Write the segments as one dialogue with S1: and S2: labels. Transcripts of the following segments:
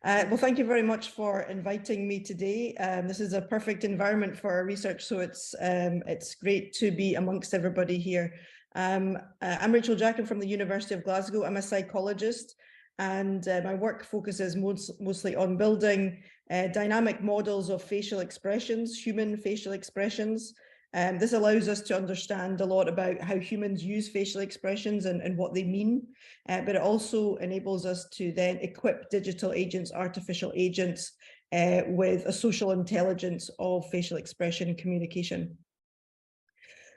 S1: Well, thank you very much for inviting me today. This is a perfect environment for our research, so it's great to be amongst everybody here. I'm Rachael from the University of Glasgow. I'm a psychologist, and my work focuses mostly on building dynamic models of facial expressions, human facial expressions. This allows us to understand a lot about how humans use facial expressions and what they mean, but it also enables us to then equip digital agents, artificial agents, with a social intelligence of facial expression communication.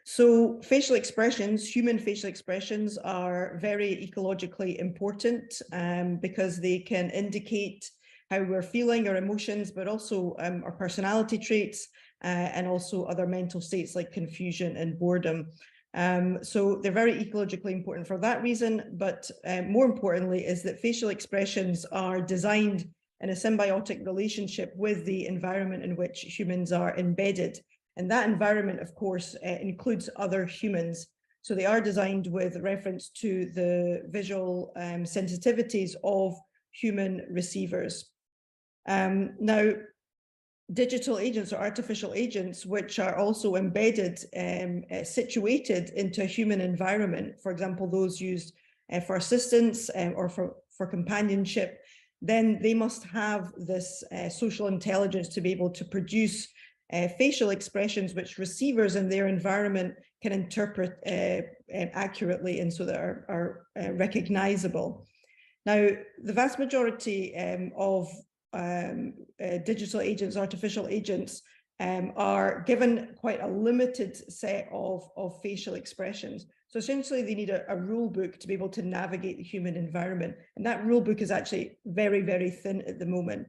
S1: So facial expressions, human facial expressions, are very ecologically important because they can indicate how we're feeling, our emotions, but also our personality traits, and also other mental states like confusion and boredom. So they're very ecologically important for that reason, but more importantly is that facial expressions are designed in a symbiotic relationship with the environment in which humans are embedded. And that environment, of course, includes other humans. So they are designed with reference to the visual sensitivities of human receivers. Now, digital agents or artificial agents, which are also embedded, situated into a human environment, for example, those used for assistance or for companionship, then they must have this social intelligence to be able to produce facial expressions which receivers in their environment can interpret accurately and so that are recognizable. Now, the vast majority of digital agents, artificial agents, are given quite a limited set of facial expressions. So essentially they need a rule book to be able to navigate the human environment. And that rule book is actually very, very thin at the moment.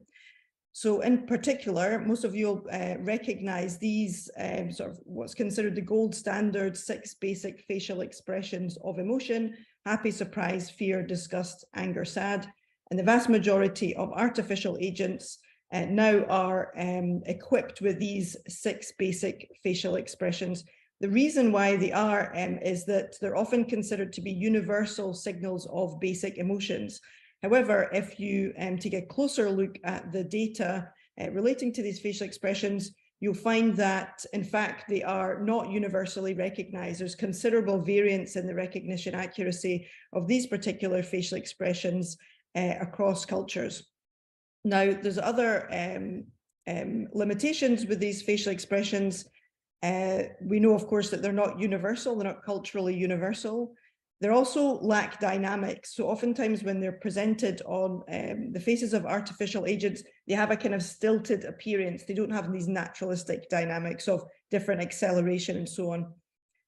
S1: So in particular, most of you will recognize these sort of what's considered the gold standard 6 basic facial expressions of emotion: happy, surprise, fear, disgust, anger, sad. And the vast majority of artificial agents now are equipped with these 6 basic facial expressions. The reason why they are is that they're often considered to be universal signals of basic emotions. However, if you take a closer look at the data relating to these facial expressions, you'll find that, in fact, they are not universally recognized. There's considerable variance in the recognition accuracy of these particular facial expressions across cultures. Now, there's other limitations with these facial expressions. We know, of course, that they're not universal, they're not culturally universal. They also lack dynamics. So oftentimes when they're presented on the faces of artificial agents, they have a kind of stilted appearance. They don't have these naturalistic dynamics of different acceleration and so on.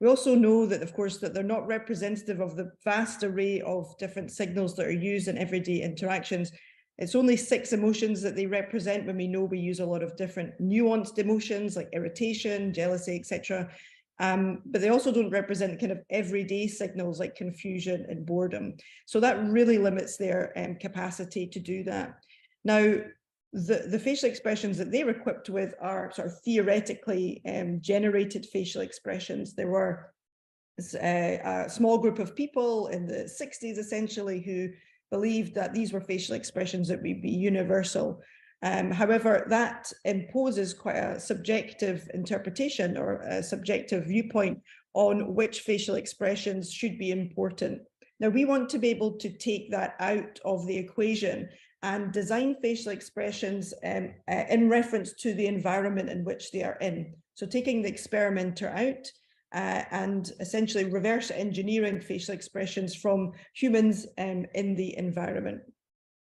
S1: We also know that, of course, that they're not representative of the vast array of different signals that are used in everyday interactions. It's only 6 emotions that they represent, when we know we use a lot of different nuanced emotions like irritation, jealousy, etc. But they also don't represent kind of everyday signals like confusion and boredom. So that really limits their capacity to do that. Now, the facial expressions that they're equipped with are sort of theoretically generated facial expressions. There were a small group of people in the 60s, essentially, who believed that these were facial expressions that would be universal. However, that imposes quite a subjective interpretation or a subjective viewpoint on which facial expressions should be important. Now, we want to be able to take that out of the equation and design facial expressions in reference to the environment in which they are in. So taking the experimenter out and essentially reverse engineering facial expressions from humans in the environment.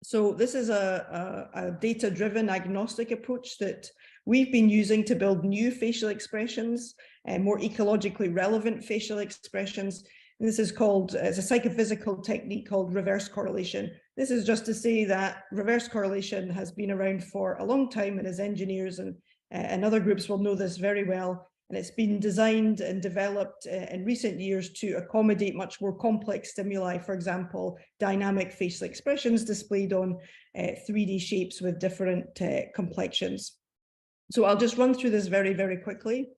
S1: So this is a data-driven agnostic approach that we've been using to build new facial expressions, more ecologically relevant facial expressions. And this is called, it's a psychophysical technique called reverse correlation. This is just to say that reverse correlation has been around for a long time, and as engineers and other groups will know this very well. And it's been designed and developed in recent years to accommodate much more complex stimuli, for example, dynamic facial expressions displayed on 3D shapes with different complexions. So I'll just run through this very, very quickly.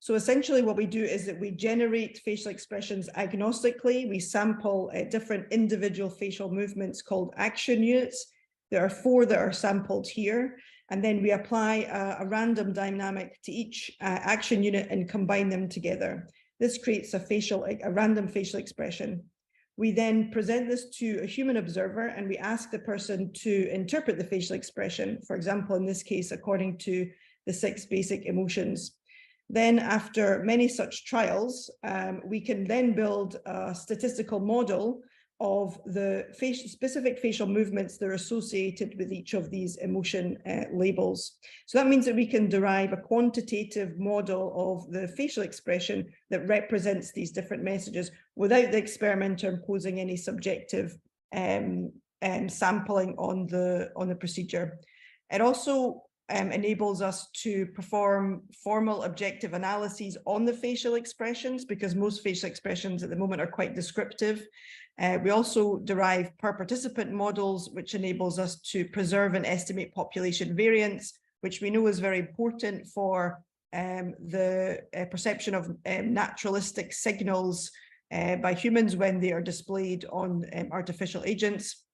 S1: So essentially what we do is that we generate facial expressions agnostically. We sample different individual facial movements called action units. There are 4 that are sampled here, and then we apply a random dynamic to each action unit and combine them together. This creates a random facial expression. We then present this to a human observer and we ask the person to interpret the facial expression, for example, in this case, according to the 6 basic emotions. Then after many such trials, we can then build a statistical model of the specific facial movements that are associated with each of these emotion labels. So that means that we can derive a quantitative model of the facial expression that represents these different messages without the experimenter imposing any subjective sampling on the procedure. It also enables us to perform formal objective analyses on the facial expressions, because most facial expressions at the moment are quite descriptive. We also derive per participant models, which enables us to preserve and estimate population variance, which we know is very important for the perception of naturalistic signals by humans when they are displayed on artificial agents.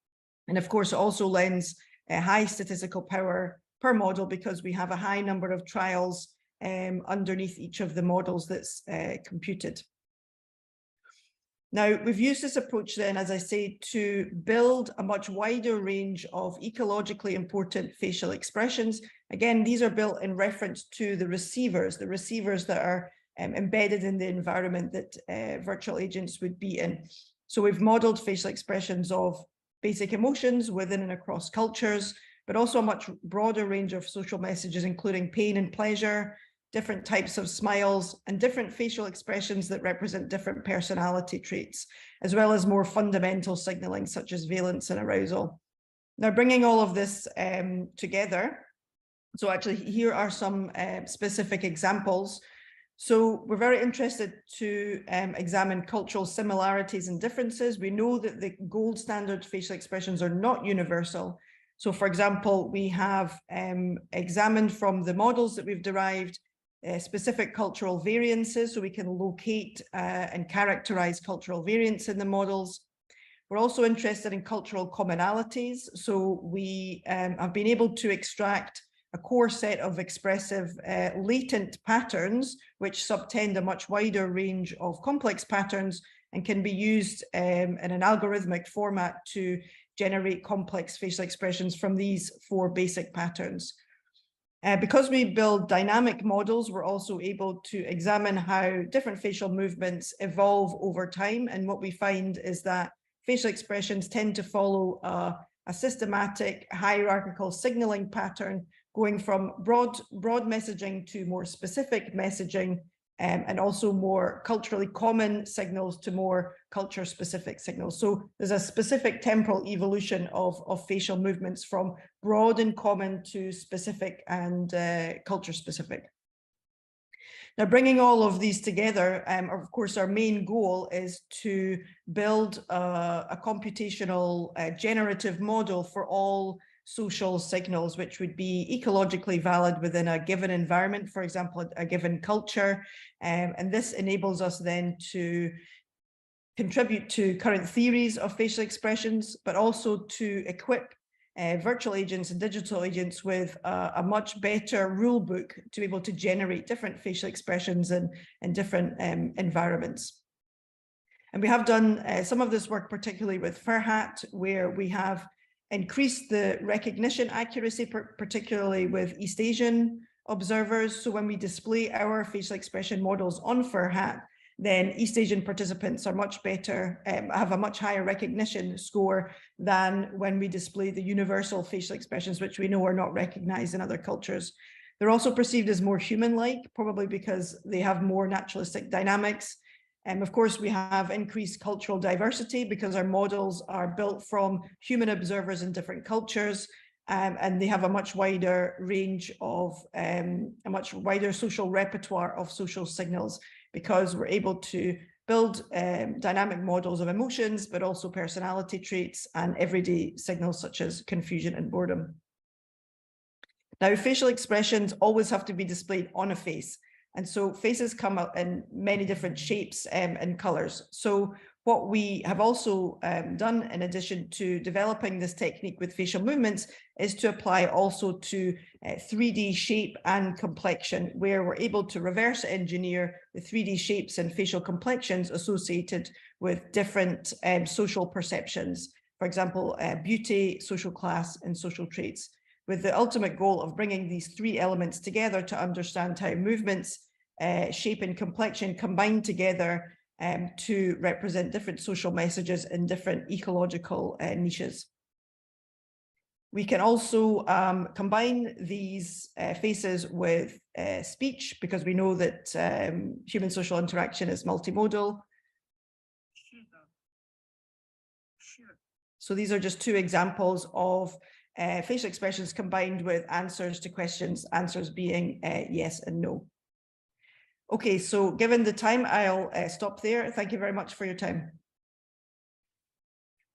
S1: And of course, it also lends a high statistical power per model because we have a high number of trials underneath each of the models that's computed. Now, we've used this approach then, as I say, to build a much wider range of ecologically important facial expressions. Again, these are built in reference to the receivers that are embedded in the environment that virtual agents would be in. So we've modeled facial expressions of basic emotions within and across cultures, but also a much broader range of social messages, including pain and pleasure, different types of smiles, and different facial expressions that represent different personality traits, as well as more fundamental signaling such as valence and arousal. Now, bringing all of this together, so actually here are some specific examples. So we're very interested to examine cultural similarities and differences. We know that the gold standard facial expressions are not universal. So for example, we have examined from the models that we've derived specific cultural variances, so we can locate and characterize cultural variance in the models. We're also interested in cultural commonalities. So we have been able to extract a core set of expressive latent patterns, which subtend a much wider range of complex patterns and can be used in an algorithmic format to generate complex facial expressions from these 4 basic patterns. Because we build dynamic models, we're also able to examine how different facial movements evolve over time. And what we find is that facial expressions tend to follow a systematic hierarchical signaling pattern, going from broad messaging to more specific messaging, and also more culturally common signals to more culture-specific signals. So there's a specific temporal evolution of facial movements from broad and common to specific and culture-specific. Now, bringing all of these together, of course, our main goal is to build a computational generative model for all social signals, which would be ecologically valid within a given environment, for example, a given culture. And this enables us then to contribute to current theories of facial expressions, but also to equip virtual agents and digital agents with a much better rule book to be able to generate different facial expressions in different environments. And we have done some of this work, particularly with Furhat, where we have increased the recognition accuracy, particularly with East Asian observers. So when we display our facial expression models on Furhat, then East Asian participants are much better, have a much higher recognition score than when we display the universal facial expressions, which we know are not recognized in other cultures. They're also perceived as more human-like, probably because they have more naturalistic dynamics. And of course, we have increased cultural diversity because our models are built from human observers in different cultures, and they have a much wider range of, a much wider social repertoire of social signals, because we're able to build dynamic models of emotions, but also personality traits and everyday signals such as confusion and boredom. Now, facial expressions always have to be displayed on a face. And so faces come out in many different shapes and colors. So What we have also done, in addition to developing this technique with facial movements, is to apply also to 3D shape and complexion, where we're able to reverse engineer the 3D shapes and facial complexions associated with different social perceptions. For example, beauty, social class, and social traits, with the ultimate goal of bringing these three elements together to understand how movements, shape and complexion combine together to represent different social messages in different ecological niches. We can also combine these faces with speech, because we know that human social interaction is multimodal. So these are just two examples of facial expressions combined with answers to questions, answers being yes and no. Okay, so given the time, I'll stop there. Thank you very much for your time.